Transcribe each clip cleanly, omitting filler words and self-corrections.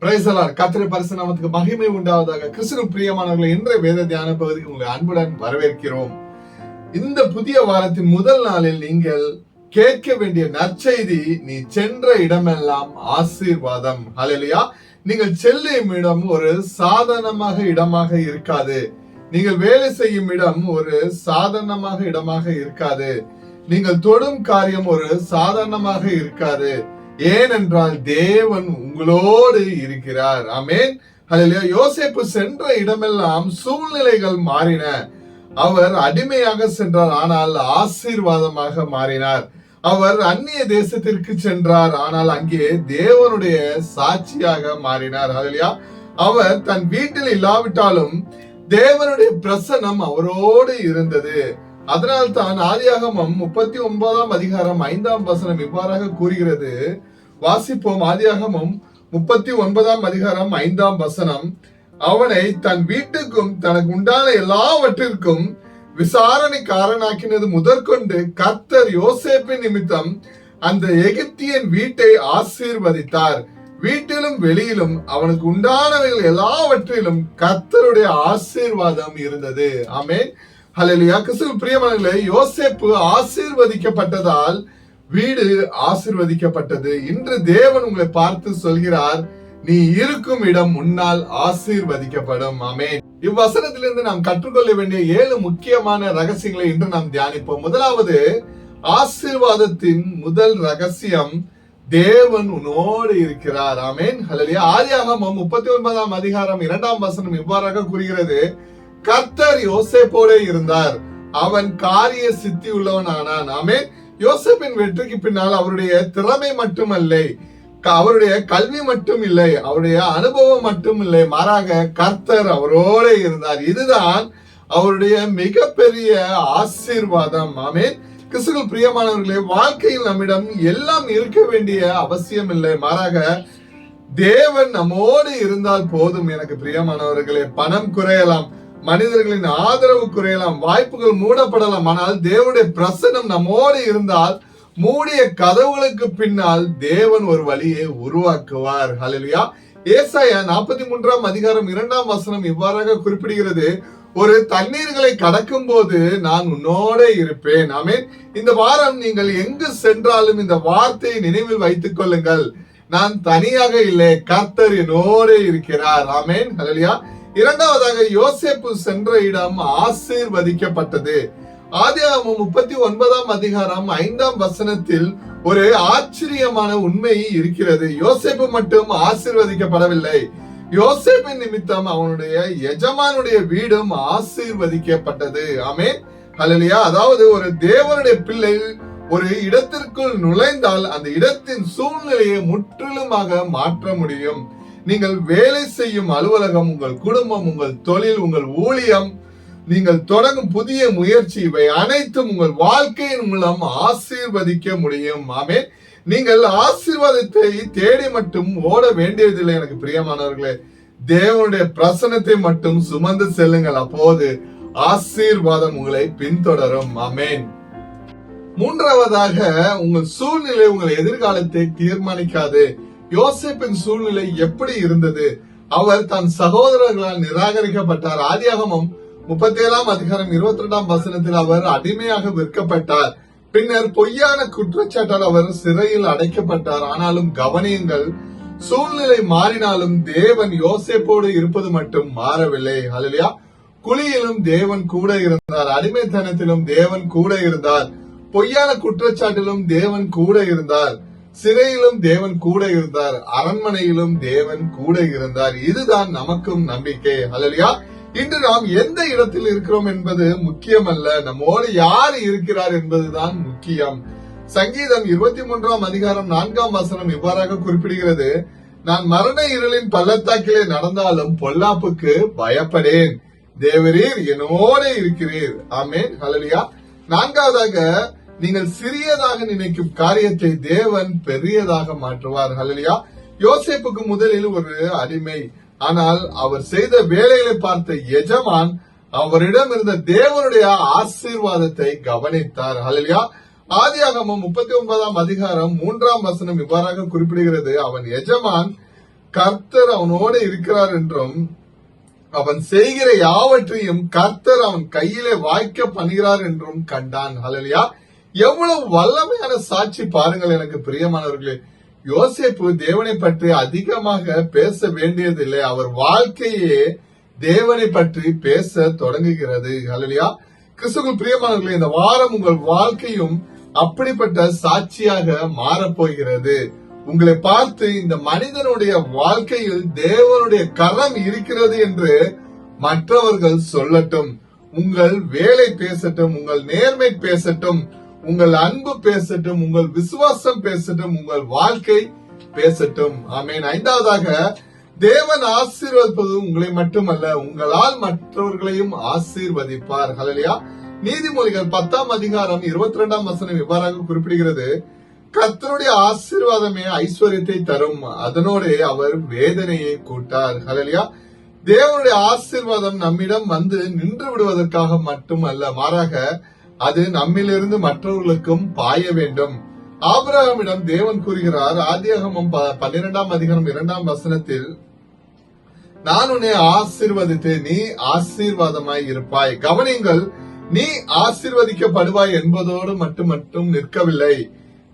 கர்த்தருடைய பரிசுத்த நாமத்துக்கு மகிமை உண்டாவதாக. கிறிஸ்துவுக்குள் பிரியமானவர்களை, இன்றைய வேத தியான பகுதிக்கு உங்களை அன்புடன் வரவேற்கிறோம். இந்த புதிய வாரத்தின் முதல் நாளில் நீங்கள் கேட்க வேண்டிய நற்செய்தி, நீ சென்ற இடமெல்லாம் ஆசீர்வாதம். ஹல்லேலூயா. நீங்கள் செல்லும் இடம் ஒரு சாதாரணமாக இடமாக இருக்காது. நீங்கள் வேலை செய்யும் இடம் ஒரு சாதாரணமாக இடமாக இருக்காது. நீங்கள் தொடும் காரியம் ஒரு சாதாரணமாக இருக்காது. ஏனென்றால் தேவன் உங்களோடு இருக்கிறார். ஆமென். ஹல்லேலூயா. யோசேப்பு சென்ற இடமெல்லாம் சூழ்நிலைகள் மாறின. அவர் அடிமையாக சென்றார், ஆனால் ஆசீர்வாதமாக மாறினார். அவர் அந்நிய தேசத்திற்கு சென்றார், ஆனால் அங்கே தேவனுடைய சாட்சியாக மாறினார். ஹல்லேலூயா. அவர் தன் வீட்டில் இல்லாவிட்டாலும் தேவனுடைய பிரசன்னம் அவரோடு இருந்தது. அதனால் தான் ஆதியாகமம் 39 அதிகாரம் 5 வசனம் இவ்வாறாக கூறுகிறது. வாசிப்போம். ஆதியாகமம் 39 அதிகாரம் 5 வசனம். அவனை தன் வீட்டுக்கும் தனக்கு உண்டான எல்லாவற்றிற்கும் விசாரணைக்காரனாக்கினது முதற்கொண்டு கர்த்தர் யோசேப்பின் நிமித்தம் அந்த எகிப்தியன் வீட்டை ஆசீர்வதித்தார். வீட்டிலும் வெளியிலும் அவனுக்கு உண்டானவைகள் எல்லாவற்றிலும் கர்த்தருடைய ஆசீர்வாதம் இருந்தது. ஆமென். ஹல்லேலூயா. கிறிஸ்துவுக்குள் பிரியமானவர்களே, யோசேப்பு ஆசீர்வதிக்கப்பட்டதால் வீடு ஆசீர்வதிக்கப்பட்டது. இன்று தேவன் உங்களை பார்த்து சொல்கிறார், நீ இருக்கும் இடம் முன்னால் ஆசீர்வதிக்கப்படும். ஆமென். இவ்வசனத்திலிருந்து நாம் கற்றுக்கொள்ள வேண்டிய 7 முக்கியமான ரகசியங்களை இன்று நாம் தியானிப்போம். முதலாவது, ஆசீர்வாதத்தின் முதல் ரகசியம், தேவன் உன்னோடு இருக்கிறார். ஆமென். ஹல்லேலூயா. ஆதியாகமம் 39 அதிகாரம் 2 வசனம் இவ்வாறாக கூறுகிறது. கர்த்தர் யோசேப்போடு இருந்தார், அவன் காரிய சித்தி உள்ளவன் ஆனான். ஆமென். யோசேப்பின் வெற்றிக்கு பின்னால் அவருடைய திறமை மட்டுமல்ல, அவருடைய கல்வி மட்டும் இல்லை, அவருடைய அனுபவம் மட்டும் இல்லை, மாறாக கர்த்தர் அவரோடு இருந்தார். இதுதான் அவருடைய மிகப்பெரிய ஆசீர்வாதம். ஆமென். கிறிஸ்துவுக்குள் பிரியமானவர்களே, வாழ்க்கையில் நம்மிடம் எல்லாம் இருக்க வேண்டிய அவசியம் இல்லை, மாறாக தேவன் நம்மோடு இருந்தால் போதும். எனக்கு பிரியமானவர்களே, பணம் குறையலாம், மனிதர்களின் ஆதரவு குறையலாம், வாய்ப்புகள் மூடப்படலாம், ஆனால் தேவனுடைய பிரசன்னம் நம்மோடு இருந்தால் மூடிய கதவுகளுக்கு பின்னால் தேவன் ஒரு வழியை உருவாக்குவார். ஹல்லேலூயா. ஏசாயா 43 அதிகாரம் 2 வசனம் இவ்வாறாக குறிப்பிடுகிறது. ஒரு தண்ணீர்களை கடக்கும் போது நான் உன்னோட இருப்பேன். ஆமென். இந்த வாரம் நீங்கள் எங்கு சென்றாலும் இந்த வார்த்தையை நினைவில் வைத்துக் கொள்ளுங்கள். நான் தனியாக இல்லை, கர்த்தர் என்னோடு இருக்கிறார். ஆமென். ஹல்லேலூயா. இரண்டாவதாக, யோசேப்பு சென்ற இடம் ஆசீர்வதிக்கப்பட்டது. ஆதியாகமம் 39 அதிகாரம் 5 வசனத்தில் ஒரு ஆச்சரியமான உண்மை இருக்கிறது. யோசேப்பு மட்டும் ஆசீர்வதிக்கப்படவில்லை, யோசேப்பின் நிமித்தம் அவனுடைய எஜமானுடைய வீடும் ஆசீர்வதிக்கப்பட்டது. ஆமென். ஹல்லேலூயா. அதாவது ஒரு தேவனுடைய பிள்ளை ஒரு இடத்திற்குள் நுழைந்தால் அந்த இடத்தின் சூழ்நிலையை முற்றிலுமாக மாற்ற முடியும். நீங்கள் வேலை செய்யும் அலுவலகம், உங்கள் குடும்பம், உங்கள் தொழில், உங்கள் ஊழியம், நீங்கள் தொடங்கும் புதிய முயற்சி, இவை அனைத்தும் உங்கள் வாழ்க்கையின் மூலம் ஆசீர்வதிக்க முடியும். ஆமென். நீங்கள் ஆசீர்வாதத்தை தேடி மட்டும் ஓட வேண்டியதில்லை. எனக்கு பிரியமானவர்களே, தேவனுடைய பிரசன்னத்தை மட்டும் சுமந்து செல்லுங்கள், அப்போது ஆசீர்வாதம் உங்களை பின்தொடரும். ஆமென். மூன்றாவதாக, உங்கள் சூழ்நிலை உங்கள் எதிர்காலத்தை தீர்மானிக்காது. யோசேப்பின் சூழ்நிலை எப்படி இருந்தது? அவர் தன் சகோதரர்களால் நிராகரிக்கப்பட்டார். ஆதியாகமம் 37 அதிகாரம் 22 வசனத்தில் அவர் அடிமையாக விற்கப்பட்டார். பின்னர் பொய்யான குற்றச்சாட்டால் அவர் சிறையில் அடைக்கப்பட்டார். ஆனாலும் கவனியுங்கள், சூழ்நிலை மாறினாலும் தேவன் யோசேப்போடு இருப்பது மட்டும் மாறவில்லை. ஹல்லேலூயா. குழியிலும் தேவன் கூட இருந்தார், அடிமைத்தனத்திலும் தேவன் கூட இருந்தார், பொய்யான குற்றச்சாட்டிலும் தேவன் கூட இருந்தார், சிறையிலும் தேவன் கூட இருந்தார், அரண்மனையிலும் தேவன் கூட இருந்தார். இதுதான் நமக்கும் நம்பிக்கை. ஹல்லேலூயா. இன்று நாம் எந்த இடத்தில் இருக்கிறோம் என்பது முக்கியமல்ல, நம்மோடு யார் இருக்கிறார் என்பதுதான் முக்கியம். சங்கீதம் 23 அதிகாரம் 4 வசனம் இவ்வாறாக குறிப்பிடுகிறது. நான் மரண இருளின் பள்ளத்தாக்கிலே நடந்தாலும் பொல்லாப்புக்கு பயப்படேன், தேவரீர் என்னோடு இருக்கிறீர். ஆமென். ஹல்லேலூயா. நான்காவதாக, நீங்கள் சிறியதாக நினைக்கும் காரியத்தை தேவன் பெரியதாக மாற்றுவார். ஹல்லேலூயா. யோசேப்புக்கு முதலில் ஒரு அடிமை, ஆனால் அவர் செய்த வேலைகளை பார்த்த எஜமான் அவரிடம் இருந்த தேவனுடைய ஆசீர்வாதத்தை கவனித்தார். ஹல்லேலூயா. ஆதியாகமம் 39 அதிகாரம் 3 வசனம் இவ்வாறாக குறிப்பிடுகிறது. அவன் எஜமான் கர்த்தர் அவனோடு இருக்கிறார் என்றும் அவன் செய்கிற யாவற்றையும் கர்த்தர் அவன் கையிலே வாய்க்க பண்ணுகிறார் என்றும் கண்டான். ஹல்லேலூயா. எவ்வளவு வல்லமையான சாட்சி பாருங்கள் எனக்கு பிரியமானவர்களே. யோசேப்பு தேவனை பற்றி அதிகமாக பேச வேண்டியதில்லை, அவர் வாழ்க்கையே தேவனை பற்றி பேச தொடங்குகிறது. ஹல்லேலூயா. கிறிஸ்துவுக்குள் பிரியமானவர்களே, இந்த வாரம் உங்கள் வாழ்க்கையும் அப்படிப்பட்ட சாட்சியாக மாறப்போகிறது. உங்களை பார்த்து இந்த மனிதனுடைய வாழ்க்கையில் தேவனுடைய கரம் இருக்கிறது என்று மற்றவர்கள் சொல்லட்டும். உங்கள் வேலை பேசட்டும், உங்கள் நேர்மை பேசட்டும், உங்கள் அன்பு பேசட்டும், உங்கள் விசுவாசம் பேசட்டும், உங்கள் வாழ்க்கை பேசட்டும். ஆமென். ஐந்தாவதாக, தேவன் ஆசீர்வதிப்பது உங்களை மட்டுமல்ல, உங்களால் மற்றவர்களையும் ஆசீர்வதிப்பார். ஹல்லேலூயா. நீதிமொழிகள் 10ஆம் அதிகாரம் 22ஆம் வசனம் இவ்வாறாக குறிப்பிடுகிறது, கர்த்தருடைய ஆசீர்வாதமே ஐஸ்வர்யத்தை தரும், அதனோடு அவர் வேதனையை கூட்டார். ஹல்லேலூயா. தேவனுடைய ஆசீர்வாதம் நம்மிடம் வந்து நின்று விடுவதற்காக மட்டுமல்ல, மாறாக அது நம்மிலிருந்து மற்றவர்களுக்கும் பாய வேண்டும். ஆபிரகாமிடம் தேவன் கூறுகிறார், ஆதியாகமம் 12ஆம் அதிகாரம் 2ஆம் வசனத்தில், நான் உன்னை ஆசீர்வதித்து நீ ஆசீர்வாதமாய் இருப்பாய். கவனிங்கள், நீ ஆசீர்வதிக்கப்படுவாய் என்பதோடு மட்டும் நிற்கவில்லை,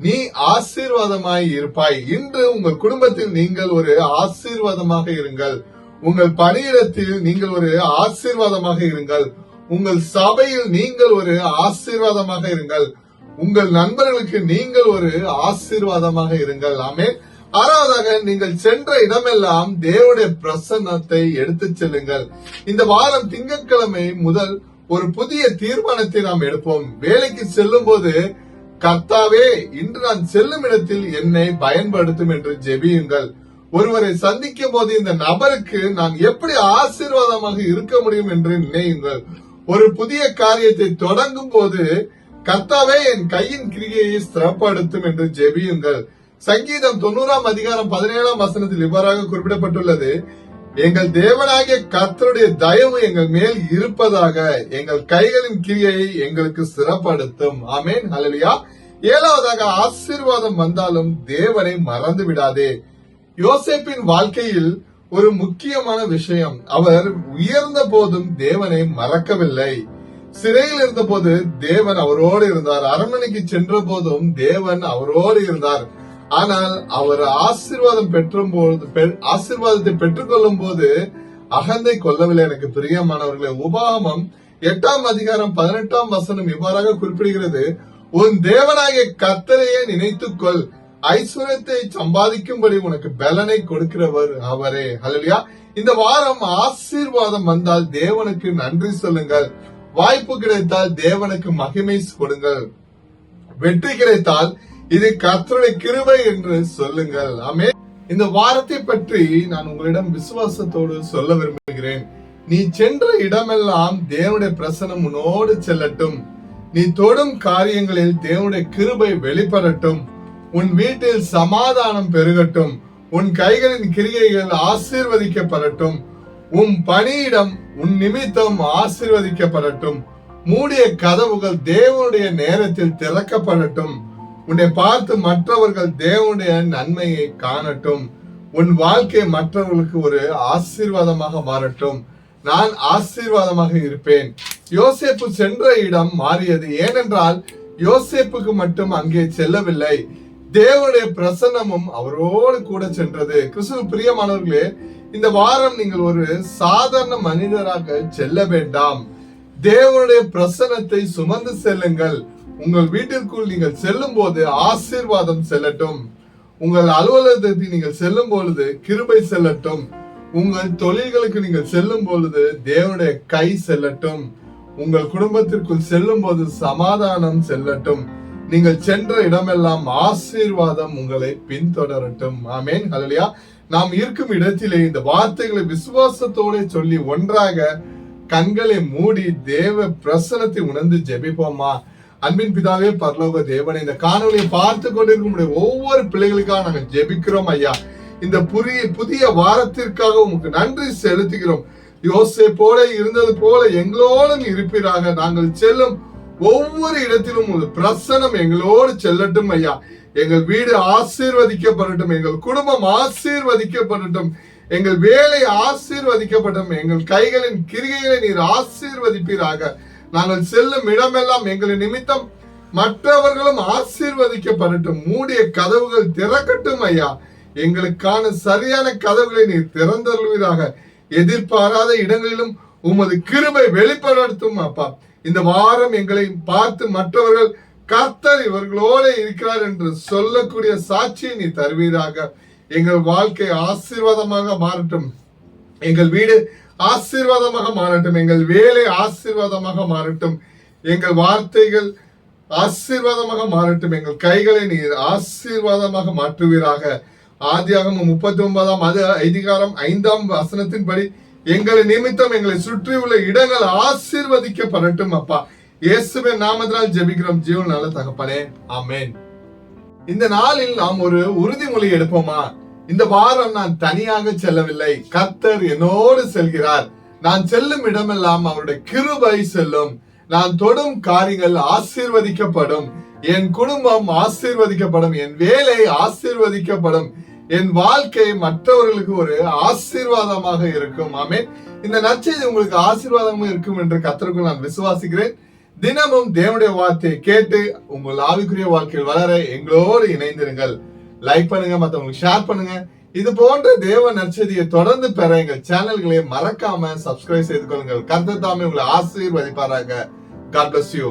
நீ ஆசீர்வாதமாய் இருப்பாய். இன்று உங்கள் குடும்பத்தில் நீங்கள் ஒரு ஆசீர்வாதமாக இருங்கள், உங்கள் பணியிடத்தில் நீங்கள் ஒரு ஆசீர்வாதமாக இருங்கள், உங்கள் சபையில் நீங்கள் ஒரு ஆசீர்வாதமாக இருங்கள், உங்கள் நண்பர்களுக்கு நீங்கள் ஒரு ஆசீர்வாதமாக இருங்கள். ஆமென். ஆறாவதாக, நீங்கள் சென்ற இடமெல்லாம் தேவனுடைய பிரசன்னத்தை எடுத்து செல்லுங்கள். இந்த வாரம் திங்கட்கிழமை முதல் ஒரு புதிய தீர்மானத்தை நாம் எடுப்போம். வேலைக்கு செல்லும் போது, கர்த்தாவே இன்று நான் செல்லும் இடத்தில் என்னை பயன்படுத்தும் என்று ஜெபியுங்கள். ஒருவரை சந்திக்கும் போது இந்த நபருக்கு நான் எப்படி ஆசீர்வாதமாக இருக்க முடியும் என்று நினையுங்கள். ஒரு புதிய காரியத்தை தொடங்கும் போது, கர்த்தாவே என் கையின் கிரியையை ஸ்திரப்படுத்தும் என்று ஜெபியுங்கள். சங்கீதம் 90ஆம் அதிகாரம் 17ஆம் வசனத்தில் இவ்வாறாக குறிப்பிடப்பட்டுள்ளது, எங்கள் தேவனாகிய கர்த்தருடைய தயவு எங்கள் மேல் இருப்பதாக, எங்கள் கைகளின் கிரியையை எங்களுக்கு ஸ்திரப்படுத்தும். ஆமென். ஹல்லேலூயா. ஏழாவதாக, ஆசீர்வாதம் வந்தாலும் தேவனை மறந்து விடாதே. யோசேப்பின் வாழ்க்கையில் ஒரு முக்கியமான விஷயம், அவர் உயர்ந்த போதும் தேவனை மறக்கவில்லை. சிறையில் இருந்த போது தேவன் அவரோடு இருந்தார், அரண்மனைக்கு சென்ற போதும் தேவன் அவரோடு இருந்தார். ஆனால் அவர் ஆசீர்வாதத்தை பெற்றுக் கொள்ளும் போது அகந்தை கொள்ளவில்லை. எனக்கு பிரியமானவர்களே, உபாகமம் 8ஆம் அதிகாரம் 18ஆம் வசனம் இவ்வாறாக குறிப்பிடுகிறது, உன் தேவனாகிய கர்த்தரையே நினைத்துக்கொள், ஐஸ்வர்யத்தை சம்பாதிக்கும்படி உனக்கு பலனை கொடுக்கிறவர் அவரே. ஹல்லேலூயா. இந்த வாரம் ஆசீர்வாதம் வந்தால் தேவனுக்கு நன்றி சொல்லுங்கள். வாய்ப்பு கிடைத்தால் தேவனுக்கு மகிமை கொடுங்கள். வெற்றி கிடைத்தால் இது கர்த்தருடைய கிருபை என்று சொல்லுங்கள். ஆமென். இந்த வாரத்தை பற்றி நான் உங்களிடம் விசுவாசத்தோடு சொல்ல விரும்புகிறேன். நீ சென்ற இடமெல்லாம் தேவனுடைய பிரசன்னம் உன்னோடு செல்லட்டும். நீ தொடும் காரியங்களில் தேவனுடைய கிருபை வெளிப்படட்டும். உன் வீட்டில் சமாதானம் பெருகட்டும். உன் கைகளின் கிரியைகள் ஆசீர்வதிக்கப்படட்டும். உன் பணியிடம் உன் நிமித்தம் ஆசீர்வதிக்கப்படட்டும். மூடிய கதவுகள் தேவனுடைய நேரத்தில் திறக்கப்படட்டும். உன்னை பார்த்து மற்றவர்கள் தேவனுடைய நன்மையை காணட்டும். உன் வாழ்க்கை மற்றவர்களுக்கு ஒரு ஆசீர்வாதமாக மாறட்டும். நான் ஆசீர்வாதமாக இருப்பேன். யோசேப்பு சென்ற இடம் மாறியது. ஏனென்றால் யோசேப்புக்கு மட்டும் அங்கே செல்லவில்லை, தேவனுடைய பிரசன்னமும் அவரோடு கூட சென்றது. கிறிஸ்துவுக்குள் பிரியமானவர்களே, இந்த வாரம் நீங்கள் ஒரு சாதாரண மனிதராக செல்ல வேண்டாம். தேவனுடைய பிரசன்னத்தை சுமந்து செல்லுங்கள். உங்கள் வீட்டிற்குள் நீங்கள் செல்லும் போது ஆசீர்வாதம் செல்லட்டும். உங்கள் அலுவலகத்துக்கு நீங்கள் செல்லும் பொழுது கிருபை செல்லட்டும். உங்கள் தொழில்களுக்கு நீங்கள் செல்லும் பொழுது தேவனுடைய கை செல்லட்டும். உங்கள் குடும்பத்திற்குள் செல்லும் போது சமாதானம் செல்லட்டும். நீங்கள் சென்ற இடமெல்லாம் ஆசீர்வாதம் உங்களை பின்தொடரட்டும். ஆமென். ஹல்லேலூயா. நாம் இருக்கும் இடத்திலே இந்த வார்த்தைகளை விசுவாசத்தோட சொல்லி ஒன்றாக கண்களை மூடி தேவ பிரசன்னத்தை உணர்ந்து ஜெபிப்போமா. அன்பின் பிதாவே, பரலோக தேவனே, இந்த காணொலியை பார்த்து கொண்டிருக்கும் ஒவ்வொரு பிள்ளைகளுக்காக நாங்கள் ஜெபிக்கிறோம் ஐயா. இந்த புதிய வாரத்திற்காக உங்களுக்கு நன்றி செலுத்துகிறோம். யோசேப்போல இருந்தது போல எங்களோடும் இருப்பீராக. நாங்கள் செல்லும் ஒவ்வொரு இடத்திலும் ஒரு பிரசனம் எங்களோடு செல்லட்டும் ஐயா. எங்கள் வீடு ஆசீர்வதிக்கப்படட்டும், எங்கள் குடும்பம் ஆசீர்வதிக்கப்படட்டும், எங்கள் வேலை ஆசீர்வதிக்கப்படட்டும், எங்கள் கைகளின் கிரிகைகளை நீர் ஆசீர்வதிப்பீராக. நாங்கள் செல்லும் இடமெல்லாம் எங்களின் நிமித்தம் மற்றவர்களும் ஆசீர்வதிக்கப்படட்டும். மூடிய கதவுகள் திறக்கட்டும் ஐயா. எங்களுக்கான சரியான கதவுகளை நீர் திறந்தருள்வீராக. எதிர்பாராத இடங்களிலும் உமது கிருபை வெளிப்படட்டும் அப்பா. இந்த வாரம் எங்களை பார்த்து மற்றவர்கள் கர்த்தர் இவர்களோடு இருக்கிறார் என்று சொல்லக்கூடிய சாட்சியை நீ தருவீராக. எங்கள் வாழ்க்கை ஆசீர்வாதமாக மாறட்டும், எங்கள் வீடு ஆசீர்வாதமாக மாறட்டும், எங்கள் வேலை ஆசீர்வாதமாக மாறட்டும், எங்கள் வார்த்தைகள் ஆசீர்வாதமாக மாறட்டும், எங்கள் கைகளை நீர் ஆசீர்வாதமாக மாற்றுவீராக. ஆதியாகமம் 39 அதிகாரம் 5ஆம் வசனத்தின்படி எங்களை நிமித்தம் எங்களை சுற்றியுள்ள இடங்கள் ஆசீர்வதிக்கப்படட்டும் அப்பா. இயேசுவின் நாமத்தினால் ஜெபிக்கிறோம் ஜீவன் நல்ல தகப்பனே, ஆமென். இந்த நாளில் நாம் ஒரு உறுதிமொழி எடுப்போமா? இந்த வாரம் நான் தனியாக செல்லவில்லை, கர்த்தர் என்னோடு செல்கிறார். நான் செல்லும் இடமெல்லாம் அவருடைய கிருபை செல்லும். நான் தொடும் காரியங்கள் ஆசீர்வதிக்கப்படும், என் குடும்பம் ஆசீர்வதிக்கப்படும், என் வேலை ஆசீர்வதிக்கப்படும், என் வாழ்க்கை மற்றவர்களுக்கு ஒரு ஆசீர்வாதமாக இருக்கும். ஆமென். இந்த நற்செய்தி உங்களுக்கு ஆசீர்வாதமாக இருக்கும் என்று கர்த்தருக்குள் நான் விசுவாசிக்கிறேன். தினமும் தேவனுடைய வார்த்தையை கேட்டு உங்கள் ஆவிக்குரிய வாழ்க்கையில் வளர எங்களோடு இணைந்திருங்கள். லைக் பண்ணுங்க, மற்றவங்களுக்கு ஷேர் பண்ணுங்க. இது போன்ற தேவ நற்செய்தியை தொடர்ந்து பெற எங்கள் சேனல்களை மறக்காம சப்ஸ்கிரைப் செய்து கொள்ளுங்கள். கர்த்தர் தாமே உங்களை ஆசீர்வதிப்பாராக. God bless you.